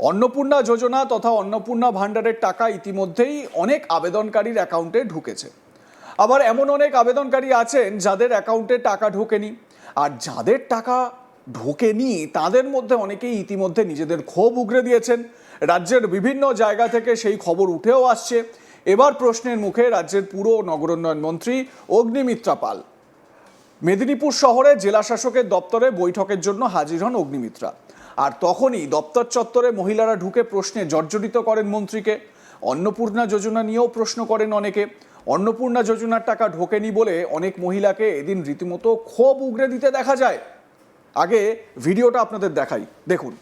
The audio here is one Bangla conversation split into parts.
অন্নপূর্ণা যোজনা তথা অন্নপূর্ণা ভাণ্ডারের টাকা ইতিমধ্যেই অনেক আবেদনকারীর অ্যাকাউন্টে ঢুকেছে। আবার এমন অনেক আবেদনকারী আছেন যাদের অ্যাকাউন্টে টাকা ঢোকেনি। আর যাদের টাকা ঢোকেনি তাদের মধ্যে অনেকেই ইতিমধ্যে নিজেদের ক্ষোভ উগরে দিয়েছেন। রাজ্যের বিভিন্ন জায়গা থেকে সেই খবর উঠেও আসছে। এবার প্রশ্নের মুখে রাজ্যের পুর ও নগরোন্নয়ন মন্ত্রী অগ্নিমিত্রা পাল। মেদিনীপুর শহরে জেলা শাসকের দপ্তরে বৈঠকের জন্য হাজির হন অগ্নিমিত্রা। আর তখনই দপ্তর চত্বরে মহিলারা ঢুকে প্রশ্নে জর্জরিত করেন মন্ত্রীকে। অন্নপূর্ণা যোজনা নিয়েও প্রশ্ন করেন অনেকে। অন্নপূর্ণা যোজনার টাকা ঢোকেনি বলে অনেক মহিলাকে এদিন রীতিমতো ক্ষোভ উগরে দিতে দেখা যায়। আগে ভিডিওটা আপনাদের দেখাই, দেখুন।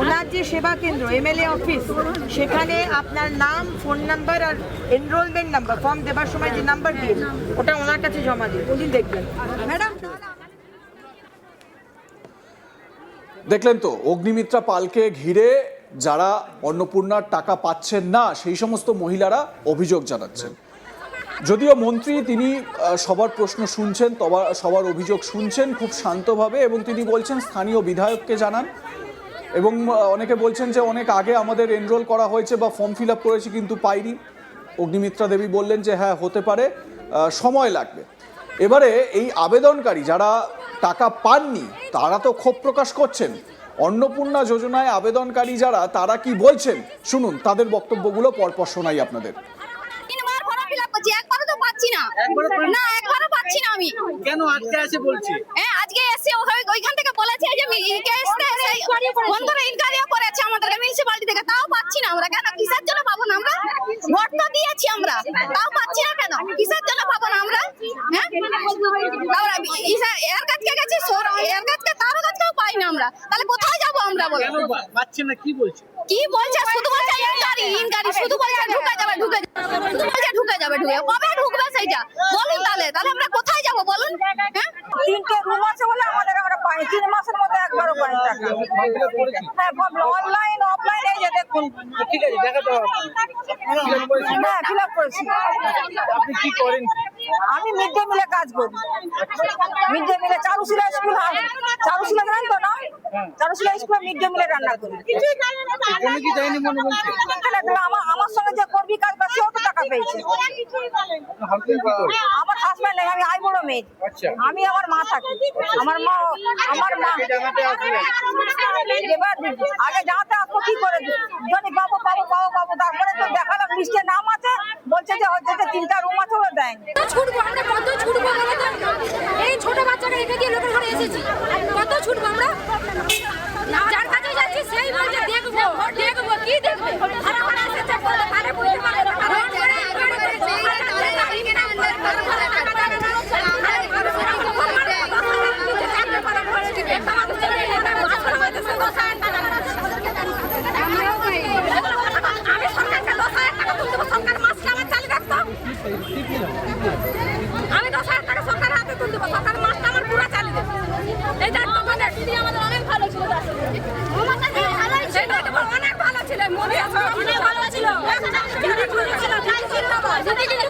ওনার যে সেবা কেন্দ্র এমএলএ অফিস, সেখানে আপনার নাম, ফোন নাম্বার আর এনরোলমেন্ট নাম্বার ফর্ম দেবার সময় যে নাম্বার দিন ওটা ওনার কাছে জমা দিন, উনি দেখবেন। ম্যাডাম দেখলেন তো, অগ্নিমিত্রা পালকে ঘিরে যারা অন্নপূর্ণার টাকা পাচ্ছেন না সেই সমস্ত মহিলারা অভিযোগ জানাচ্ছেন। যদিও মন্ত্রী তিনি সবার প্রশ্ন শুনছেন, সবার অভিযোগ শুনছেন খুব শান্তভাবে, এবং তিনি বলছেন স্থানীয় বিধায়ককে জানান। এবং অনেকে বলছেন যে অনেক আগে আমাদের এনরোল করা হয়েছে বা ফর্ম ফিল আপ করেছি কিন্তু পাইনি। অগ্নিমিত্রা দেবী বললেন যে হ্যাঁ হতে পারে, সময় লাগবে। এবারে এই আবেদনকারী যারা টাকা পাননি তারা তো ক্ষোভ প্রকাশ করছেন। অন্নপূর্ণা যোজনায় আবেদনকারী যারা, তারা কি বলছেন শুনুন, তাদের বক্তব্যগুলো পরপর শোনাই আপনাদের। একবারও তো পাচ্ছি না, একবারও পাচ্ছি না আমি। কেন আজকে এসে বলছি? হ্যাঁ, আজকে এসে ওইখান থেকে বলেছে যে বন্ধুরা ইনকোয়ারিও করেছে আমাদেরকে মিউনিসিপালিটি থেকে, তাও পাচ্ছি না আমরা। কেন, কিসের জন্য পাবো না আমরা? ভোট তো দিয়েছি আমরা, তাও পাচ্ছি না কেন? কিসের জন্য পাবো না আমরা? হ্যাঁ, এর কাছে গেছি, এর কাছে কারো কাছেও পাই না আমরা। তাহলে কোথায় যাবো আমরা বলো? কেন পাচ্ছি না? কি বলছে? কি বলছে? শুধু বলছে ইনকোয়ারি, শুধু বলছে ঢুকে যাবে, ঢুকে যাবে। কবে ঢুকবে সেইটা বলুন? তাহলে আমরা কোথায় যাবো বলুন? হ্যাঁ, 3টে রুম আছে বলে আমাদের আমরা পাই 3 মাসের মধ্যে একবারও পাই টাকা। হ্যাঁ, অনলাইন অফলাইন এই যে দেখুন। ঠিক আছে, দেখাতে হবে। হ্যাঁ, ফিল আপ করেছি। আপনি কি করেন? আমি মিড ডে মিলে কাজ করি। মিড ডে মিলে চারুশিলা স্কুল, চারুশিলা জানেন তো না? চারুশিলা স্কুলে মিড ডে মিলে রান্না করি। কোনো কি দেয়নি মনে বলছে? আমার সঙ্গে যে কর্মী কাজ করছে ও তো টাকা পেয়েছে। আমার হাজবেন্ড নেই, আমি আই বড় মেয়ে। আমি আমার মা থাকি। আমার মা এবার আগে জানাতে আসবো কি করে যদি বাবু তারপরে তো দেখালাম লিস্টে নাম আছে, বলছে যে হচ্ছে 3টা রুম আছে ওরা দেয়নি। ছুটবো আমরা, কত ছুটবো? এই ছোট বাচ্চাকে রেখে দিয়ে লোকের ঘরে এসেছি, কত ছুটবো আমরা? যার কাছে যাচ্ছি সেই বলছে দেখবো কি দেখবে? আমি 10,000 টাকা সরকারের হাতে তুলে দেবো, সরকার মাসটা আমার পুরো চালিয়ে দেবে। এই দায়িত্ব আমাদের। দিদি আমাদের অনেক ভালো ছিল, অনেক ভালো ছিল, মনে আছে অনেক ভালো ছিল। দিদি ভালো ছিল, দিদি কিন্তু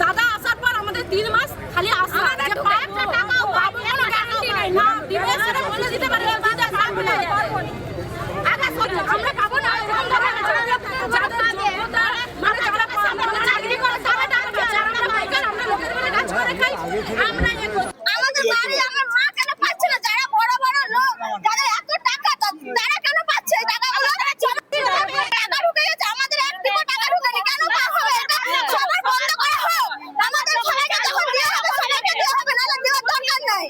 দাদা আসার পর আমাদের 3 মাস খালি আসা, দিতে পারি আমরা পাবো না। চাকরি করে আমাদের বাড়ি আমার মা কেন পাচ্ছে না? যারা বড় বড় লোক, যাদের এত টাকা, তারা কেন পাচ্ছে টাকাগুলো? টাকা ঢুকে গেছে, আমাদের একটিও টাকা ঢুকেনি। কেন হবে? সবার বন্ধ করা হোক। আমাদের সবাইকে যখন দেওয়া হবে সবাইকে দেওয়া হবে, নাহলে দেওয়ার দরকার নাই।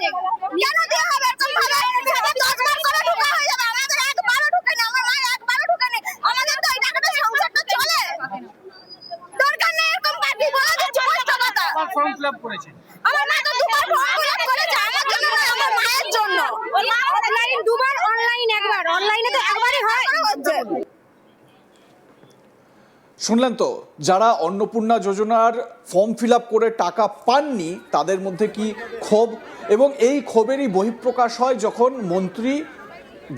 কেন দেওয়া হবে এরকম ভাবে? 10 বার করে ঢুকা হয়ে যাবে। ফিল আপ করেছেন? আমার মা তো দুবার ফর্ম ফিল আপ করেছে, আমার জন্য না, আমার মায়ের জন্য। অনলাইন দুবার, অনলাইন একবার, অনলাইনে তো একবারই হয় হচ্ছে। শুনলেন তো, যারা অন্নপূর্ণা যোজনার ফর্ম ফিল আপ করে টাকা পাননি তাদের মধ্যে কি ক্ষোভ, এবং এই ক্ষোভেরই বহিঃপ্রকাশ হয় যখন মন্ত্রী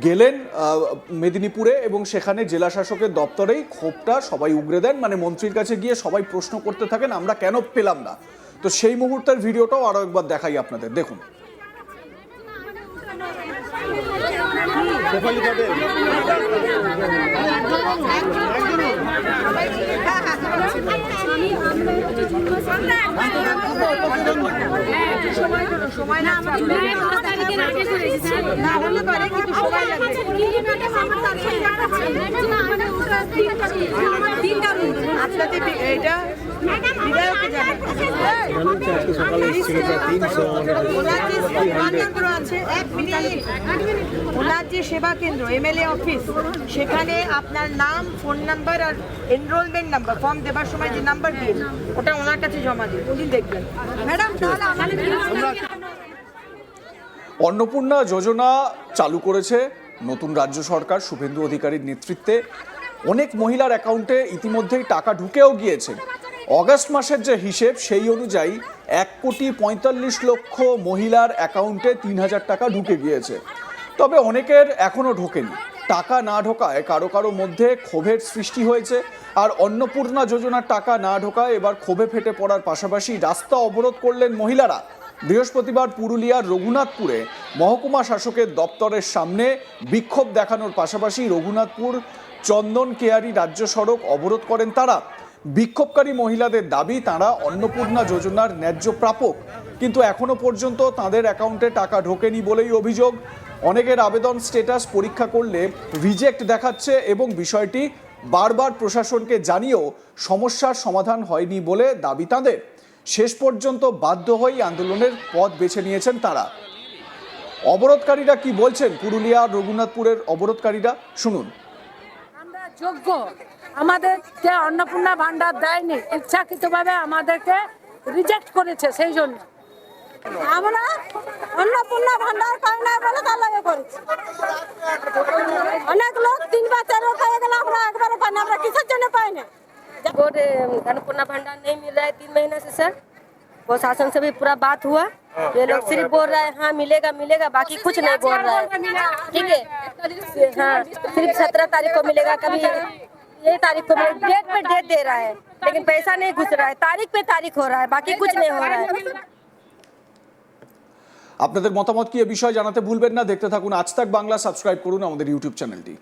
গেলেন মেদিনীপুরে এবং সেখানে জেলা শাসকের দপ্তরেই ক্ষোভটা সবাই উগরে দেন। মানে মন্ত্রীর কাছে গিয়ে সবাই প্রশ্ন করতে থাকেন আমরা কেন পেলাম না। তো সেই মুহূর্তের ভিডিওটাও আরো একবার দেখাই আপনাদের, দেখুন। সময় না আমার না হলে পারে কিন্তু সময় লাগবে। আপনাদের এটা বিধায়ককে জানান। ওনার যে সেবা কেন্দ্র এমএলএ অফিস, সেখানে আপনার নাম, ফোন নাম্বার আর এনরোলমেন্ট নাম্বার ফর্ম দেবার সময় যে নাম্বার দিন ওটা ওনার কাছে জমা দিন, উনি দেখবেন। ম্যাডাম অন্নপূর্ণা যোজনা চালু করেছে নতুন রাজ্য সরকার শুভেন্দু অধিকারীর নেতৃত্বে। অনেক মহিলার অ্যাকাউন্টে ইতিমধ্যেই টাকা ঢুকেও গিয়েছে। অগাস্ট মাসের যে হিসেব সেই অনুযায়ী 1,45,00,000 মহিলার অ্যাকাউন্টে 3,000 টাকা ঢুকে গিয়েছে। তবে অনেকের এখনো ঢোকেনি। টাকা না ঢোকায় কারো কারো মধ্যে ক্ষোভের সৃষ্টি হয়েছে। আর অন্নপূর্ণা যোজনার টাকা না ঢোকায় এবার ক্ষোভে ফেটে পড়ার পাশাপাশি রাস্তা অবরোধ করলেন মহিলারা। বৃহস্পতিবার পুরুলিয়ার রঘুনাথপুরে মহকুমা শাসকের দপ্তরের সামনে বিক্ষোভ দেখানোর পাশাপাশি রঘুনাথপুর চন্দন কেয়ারি রাজ্য সড়ক অবরোধ করেন তারা। বিক্ষোভকারী মহিলাদের দাবি তারা অন্নপূর্ণা যোজনার ন্যায্য প্রাপক, কিন্তু এখনো পর্যন্ত তাদের অ্যাকাউন্টে টাকা ঢোকেনি বলেই অভিযোগ। অনেকের আবেদন স্ট্যাটাস পরীক্ষা করলে রিজেক্ট দেখাচ্ছে এবং বিষয়টি বারবার প্রশাসনকে জানিয়েও সমস্যার সমাধান হয়নি বলে দাবি তাদের। শেষ পর্যন্ত বাধ্য হয়ে আন্দোলনের পথ বেছে নিয়েছেন তারা। অবরোধকারীরা কি বলছেন, পুরুলিয়া রঘুনাথপুরের অবরোধকারীরা শুনুন। আমরা যোগ্য, আমাদেরকে অন্নপূর্ণা ভান্ডার দেয়নি, ইচ্ছাকৃতভাবে আমাদেরকে রিজেক্ট করেছে, সেই জন্য আমরা অন্নপূর্ণা ভান্ডার পাই না বলে তার লাগে করেছি। অনেক লোক 3 বা 4 হয়ে গেল, আমরা একবারও পাই না। আমরা কিসের জন্য পাই না? और अन्नपूर्णा भंडार नहीं मिल रहा है 3 महीने से सर। प्रशासन से भी पूरा बात हुआ, ये लोग सिर्फ बोल रहा है हाँ मिलेगा मिलेगा, बाकी कुछ नहीं बोल रहा है। ठीक है, हाँ सिर्फ 17 तारीख को मिलेगा, कभी ये तारीख को डेट पे डेट दे रहा है, लेकिन पैसा नहीं घुस रहा है। तारीख पे तारीख हो रहा है, बाकी कुछ नहीं हो रहा है। আপনাদের মতামত কি এ বিষয়ে জানাতে ভুলবেন না। দেখতে থাকুন আজ তাক বাংলা, সাবস্ক্রাইব করুন আমাদের ইউটিউব চ্যানেলটি।